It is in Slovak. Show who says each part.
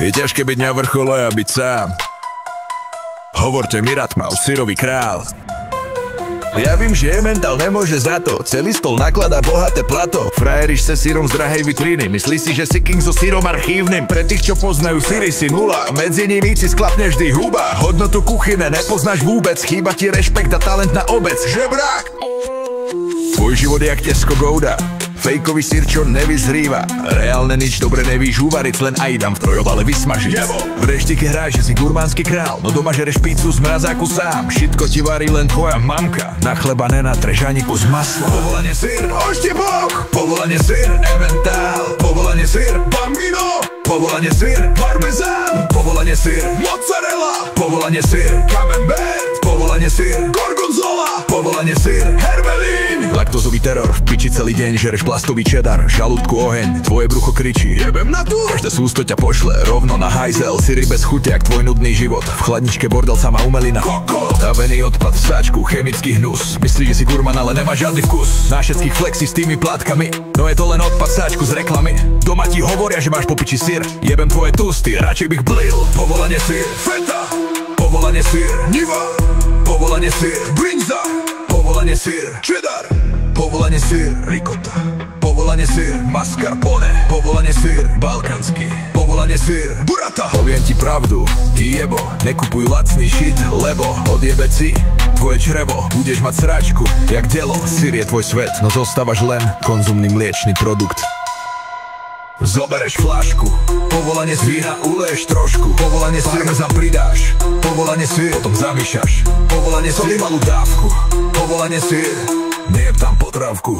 Speaker 1: Je ťažké byť na vrchole a byť sám. Hovorte mi, Ratmal, syrový král. Ja vím, že Emmental nemôže za to. Celý stol nakladá bohaté plato. Frajeriš sa sírom z drahej vitríny. Myslí si, že si king so sírom archívnym. Pre tých, čo poznajú síry, si nula. Medzi nimi si sklapne vždy huba. Hodnotu kuchyne nepoznáš vôbec. Chýba ti rešpekt a talent na obec. Žebrák! Tvoj život je jak tesko Gouda. Fejkový sír, čo nevyzrýva. Reálne nič dobre nevíš uvariť, len aj dám v trojovale vysmažiť. V reštike hráš, že si gurmánsky král, no doma žereš pizzu z mrazáku sám. Šitko ti varí len tvoja mamka. Na chleba nenatreš ani kus masla. Povolanie sír, oštepok. Povolanie sír, Emmental. Povolanie sír, Bambino. Povolanie sír, parmezán. Povolanie sír, mozzarella. Povolanie sír, camembert. Povolanie sír, gorgonzola. Povolanie sír, hermelín. Laktozový teror, v piči celý deň žereš plastový čedar. Žalúdku oheň, tvoje brucho kričí jebem na tu. Každé sústo ťa pošle rovno na hajzel. Syry bez chute, jak tvoj nudný život. V chladničke bordel sama umelina. Tavený odpad, sáčku, chemický hnus. Myslíš, že si gurman, ale nemá žiadny vkus. Na všetkých flexi s tými plátkami, no je to len odpad sáčku z reklamy. Doma ti hovoria, že máš po piči syr. Jebem tvoje tusty, radšej bych blil. Povolanie syr, feta. Povolanie syr, niva. Povolanie syr, brinza. Povolanie syr, cheddar. Povolanie syr, ricotta. Povolanie syr, mascarpone. Povolanie syr, balkánsky. Povolanie syr, burrata. Poviem ti pravdu, jebo. Nekupuj lacný shit, lebo odjebe si tvoje črevo. Budeš mať sračku, jak telo. Syr je tvoj svet, no zostávaš len konzumný mliečny produkt. Zobereš flašku, povolanie z vína uleješ trošku. Povolanie z parmezán pridáš, povolanie syr potom zamýšaš. Povolanie syr malú dávku, povolanie syr nejeb tam potravku.